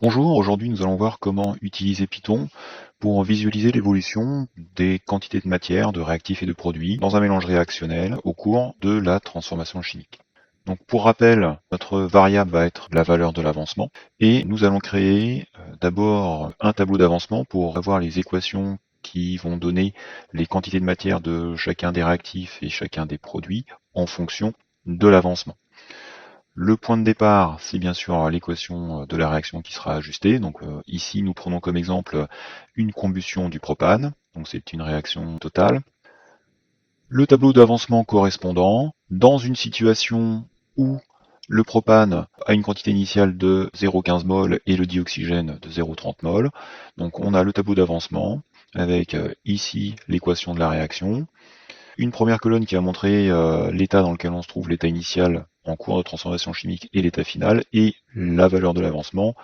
Bonjour, aujourd'hui nous allons voir comment utiliser Python pour visualiser l'évolution des quantités de matière, de réactifs et de produits dans un mélange réactionnel au cours de la transformation chimique. Donc pour rappel, notre variable va être la valeur de l'avancement et nous allons créer d'abord un tableau d'avancement pour avoir les équations qui vont donner les quantités de matière de chacun des réactifs et chacun des produits en fonction de l'avancement. Le point de départ, c'est bien sûr l'équation de la réaction qui sera ajustée. Donc ici, nous prenons comme exemple une combustion du propane. Donc c'est une réaction totale. Le tableau d'avancement correspondant, dans une situation où le propane a une quantité initiale de 0,15 mol et le dioxygène de 0,30 mol. Donc on a le tableau d'avancement avec ici l'équation de la réaction. Une première colonne qui va montrer l'état dans lequel on se trouve, l'état initial en cours de transformation chimique et l'état final, et la valeur de l'avancement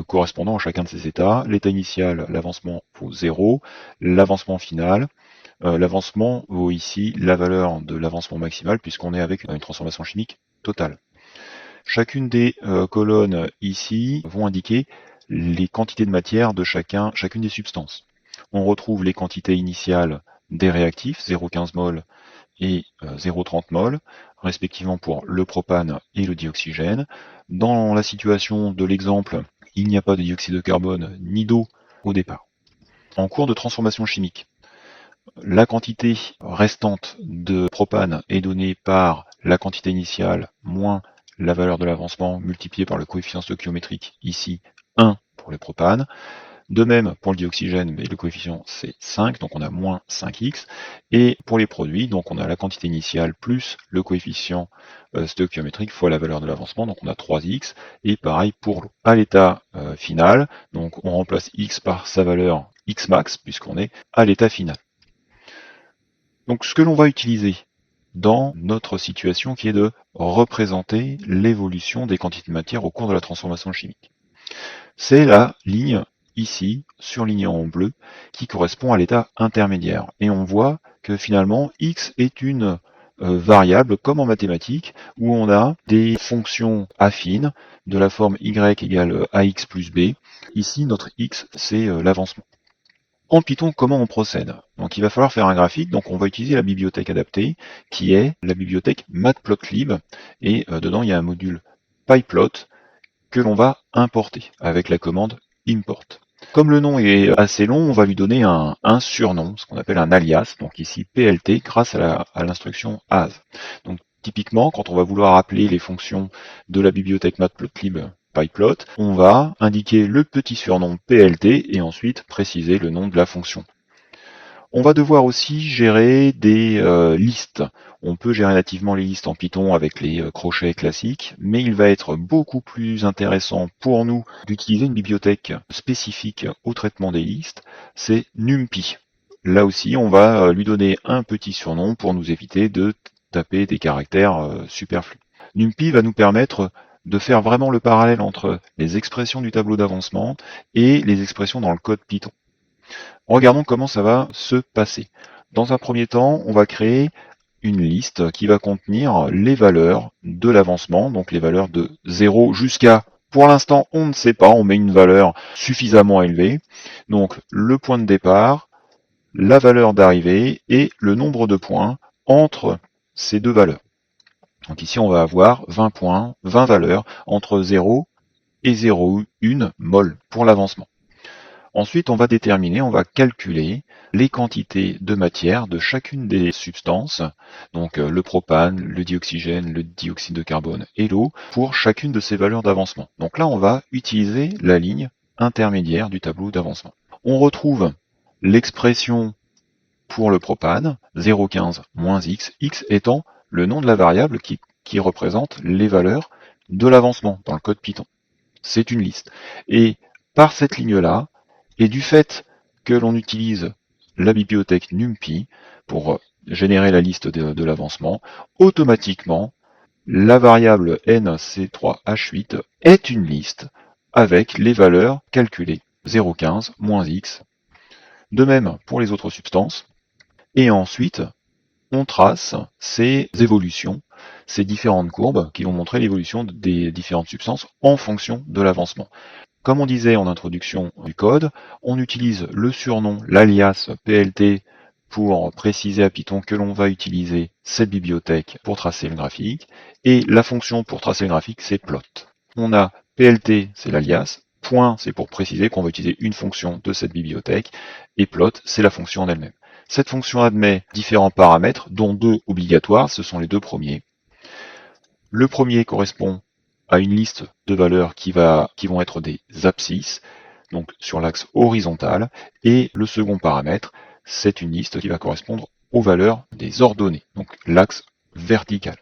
correspondant à chacun de ces états. L'état initial, l'avancement vaut 0, l'avancement final, l'avancement vaut ici la valeur de l'avancement maximal puisqu'on est avec une transformation chimique totale. Chacune des colonnes ici vont indiquer les quantités de matière de chacune des substances. On retrouve les quantités initiales des réactifs, 0,15 mol et 0,30 mol, respectivement pour le propane et le dioxygène. Dans la situation de l'exemple, il n'y a pas de dioxyde de carbone ni d'eau au départ. En cours de transformation chimique, la quantité restante de propane est donnée par la quantité initiale moins la valeur de l'avancement multipliée par le coefficient stoichiométrique, ici 1 pour le propane. De même pour le dioxygène, mais le coefficient c'est 5, donc on a moins 5x. Et pour les produits, donc on a la quantité initiale plus le coefficient stoichiométrique fois la valeur de l'avancement, donc on a 3x. Et pareil pour l'eau. À l'état final, donc on remplace x par sa valeur x max, puisqu'on est à l'état final. Donc ce que l'on va utiliser dans notre situation qui est de représenter l'évolution des quantités de matière au cours de la transformation chimique. C'est la ligne ici, surlignée en bleu, qui correspond à l'état intermédiaire. Et on voit que finalement, x est une variable, comme en mathématiques, où on a des fonctions affines de la forme y égale ax plus b. Ici, notre x, c'est l'avancement. En Python, comment on procède? Donc il va falloir faire un graphique, donc on va utiliser la bibliothèque adaptée, qui est la bibliothèque matplotlib, et dedans il y a un module pyplot que l'on va importer avec la commande import. Comme le nom est assez long, on va lui donner un surnom, ce qu'on appelle un alias, donc ici plt, grâce à l'instruction as. Donc typiquement, quand on va vouloir appeler les fonctions de la bibliothèque matplotlib pyplot, on va indiquer le petit surnom plt et ensuite préciser le nom de la fonction. On va devoir aussi gérer des listes. On peut gérer nativement les listes en Python avec les crochets classiques, mais il va être beaucoup plus intéressant pour nous d'utiliser une bibliothèque spécifique au traitement des listes, c'est NumPy. Là aussi, on va lui donner un petit surnom pour nous éviter de taper des caractères superflus. NumPy va nous permettre de faire vraiment le parallèle entre les expressions du tableau d'avancement et les expressions dans le code Python. Regardons comment ça va se passer. Dans un premier temps, on va créer une liste qui va contenir les valeurs de l'avancement, donc les valeurs de 0 jusqu'à, pour l'instant, on ne sait pas, on met une valeur suffisamment élevée. Donc le point de départ, la valeur d'arrivée et le nombre de points entre ces deux valeurs. Donc ici, on va avoir 20 points, 20 valeurs entre 0 et 0,1 mol pour l'avancement. Ensuite, on va déterminer, on va calculer les quantités de matière de chacune des substances, donc le propane, le dioxygène, le dioxyde de carbone et l'eau, pour chacune de ces valeurs d'avancement. Donc là, on va utiliser la ligne intermédiaire du tableau d'avancement. On retrouve l'expression pour le propane, 0,15 moins x, x étant le nom de la variable qui représente les valeurs de l'avancement dans le code Python. C'est une liste. Et par cette ligne-là, et du fait que l'on utilise la bibliothèque NumPy pour générer la liste de l'avancement, automatiquement, la variable nc3h8 est une liste avec les valeurs calculées, 0,15 moins x. De même pour les autres substances. Et ensuite, on trace ces évolutions, ces différentes courbes qui vont montrer l'évolution des différentes substances en fonction de l'avancement. Comme on disait en introduction du code, on utilise le surnom, l'alias PLT pour préciser à Python que l'on va utiliser cette bibliothèque pour tracer le graphique, et la fonction pour tracer le graphique, c'est plot. On a PLT, c'est l'alias, point, c'est pour préciser qu'on va utiliser une fonction de cette bibliothèque, et plot, c'est la fonction en elle-même. Cette fonction admet différents paramètres, dont 2 obligatoires, ce sont les 2 premiers. Le premier correspond à une liste de valeurs qui vont être des abscisses, donc sur l'axe horizontal, et le second paramètre, c'est une liste qui va correspondre aux valeurs des ordonnées, donc l'axe vertical.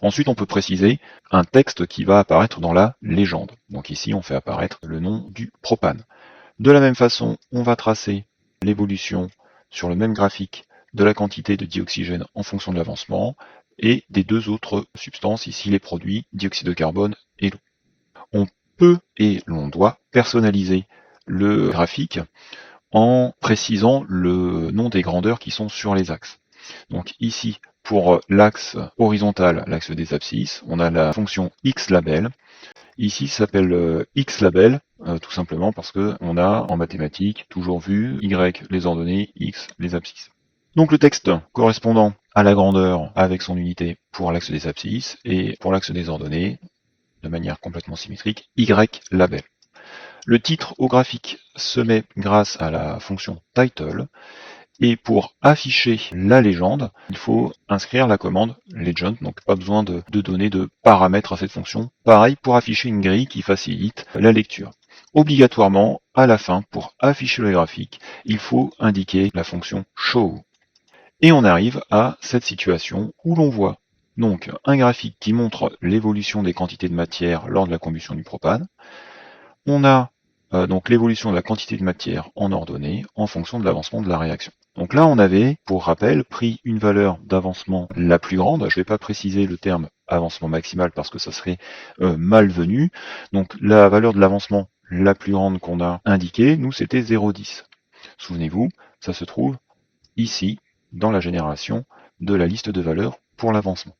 Ensuite, on peut préciser un texte qui va apparaître dans la légende. Donc ici, on fait apparaître le nom du propane. De la même façon, on va tracer l'évolution sur le même graphique de la quantité de dioxygène en fonction de l'avancement et des 2 autres substances, ici les produits, dioxyde de carbone et l'eau. On peut et l'on doit personnaliser le graphique en précisant le nom des grandeurs qui sont sur les axes. Donc ici, pour l'axe horizontal, l'axe des abscisses, on a la fonction xlabel. Ici, ça s'appelle xlabel, tout simplement parce qu'on a en mathématiques toujours vu y les ordonnées, x les abscisses. Donc le texte correspondant à la grandeur avec son unité pour l'axe des abscisses et pour l'axe des ordonnées, de manière complètement symétrique, y label. Le titre au graphique se met grâce à la fonction title, et pour afficher la légende, il faut inscrire la commande legend, donc pas besoin de donner de paramètres à cette fonction. Pareil pour afficher une grille qui facilite la lecture. Obligatoirement, à la fin, pour afficher le graphique, il faut indiquer la fonction show. Et on arrive à cette situation où l'on voit donc un graphique qui montre l'évolution des quantités de matière lors de la combustion du propane. On a donc l'évolution de la quantité de matière en ordonnée en fonction de l'avancement de la réaction. Donc là, on avait, pour rappel, pris une valeur d'avancement la plus grande. Je ne vais pas préciser le terme avancement maximal parce que ça serait malvenu. Donc la valeur de l'avancement la plus grande qu'on a indiquée, nous, c'était 0,10. Souvenez-vous, ça se trouve ici, dans la génération de la liste de valeurs pour l'avancement.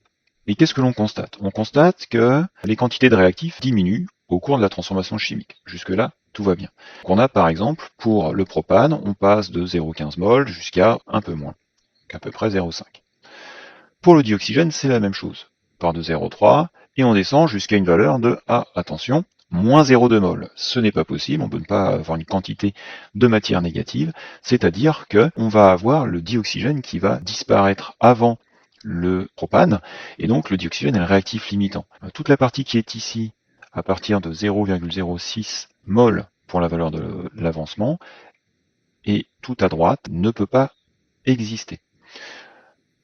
Et qu'est-ce que l'on constate? On constate que les quantités de réactifs diminuent au cours de la transformation chimique. Jusque-là, tout va bien. Donc on a par exemple, pour le propane, on passe de 0,15 mol jusqu'à un peu moins, à peu près 0,5. Pour le dioxygène, c'est la même chose. On part de 0,3 et on descend jusqu'à une valeur de, attention, moins 0,2 mol. Ce n'est pas possible, on ne peut pas avoir une quantité de matière négative, c'est-à-dire qu'on va avoir le dioxygène qui va disparaître avant le propane, et donc le dioxygène est le réactif limitant. Toute la partie qui est ici, à partir de 0,06 mol pour la valeur de l'avancement, et tout à droite ne peut pas exister.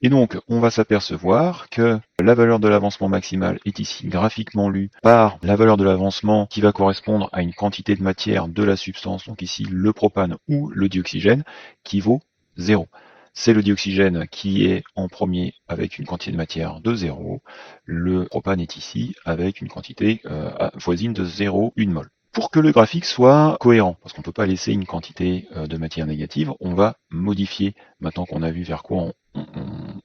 Et donc, on va s'apercevoir que la valeur de l'avancement maximal est ici graphiquement lue par la valeur de l'avancement qui va correspondre à une quantité de matière de la substance, donc ici le propane ou le dioxygène, qui vaut 0. C'est le dioxygène qui est en premier avec une quantité de matière de 0. Le propane est ici avec une quantité voisine de 0,1 mol. Pour que le graphique soit cohérent, parce qu'on ne peut pas laisser une quantité de matière négative, on va modifier, maintenant qu'on a vu vers quoi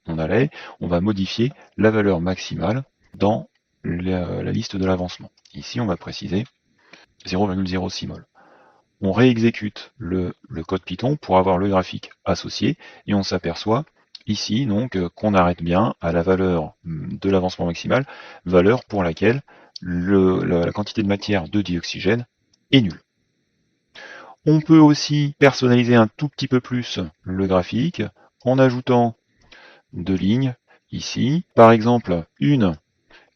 on allait, on va modifier la valeur maximale dans la liste de l'avancement. Ici, on va préciser 0,06 mol. On réexécute le code Python pour avoir le graphique associé, et on s'aperçoit ici donc qu'on arrête bien à la valeur de l'avancement maximal, valeur pour laquelle la quantité de matière de dioxygène est nulle. On peut aussi personnaliser un tout petit peu plus le graphique en ajoutant 2 lignes ici. Par exemple, une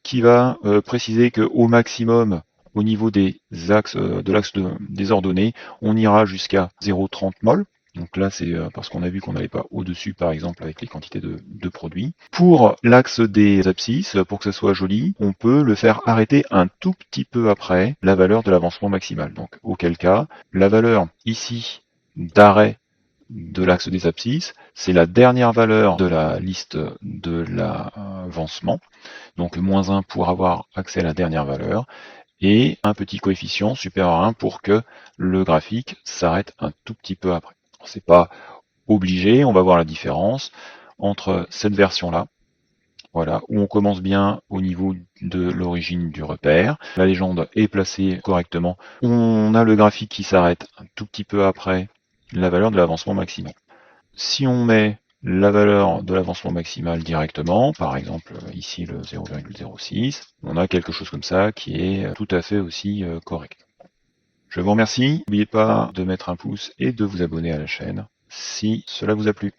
qui va préciser qu'au maximum, au niveau des axes, de l'axe des ordonnées, on ira jusqu'à 0,30 mol. Donc là, c'est parce qu'on a vu qu'on n'allait pas au-dessus, par exemple, avec les quantités de produits. Pour l'axe des abscisses, pour que ça soit joli, on peut le faire arrêter un tout petit peu après la valeur de l'avancement maximal. Donc, auquel cas, la valeur ici d'arrêt de l'axe des abscisses, c'est la dernière valeur de la liste de l'avancement, donc moins 1 pour avoir accès à la dernière valeur, et un petit coefficient supérieur à 1 pour que le graphique s'arrête un tout petit peu après. C'est pas obligé, on va voir la différence entre cette version-là Voilà, où on commence bien au niveau de l'origine du repère. La légende est placée correctement. On a le graphique qui s'arrête un tout petit peu après la valeur de l'avancement maximal. Si on met la valeur de l'avancement maximal directement, par exemple ici le 0,06, on a quelque chose comme ça qui est tout à fait aussi correct. Je vous remercie, n'oubliez pas de mettre un pouce et de vous abonner à la chaîne si cela vous a plu.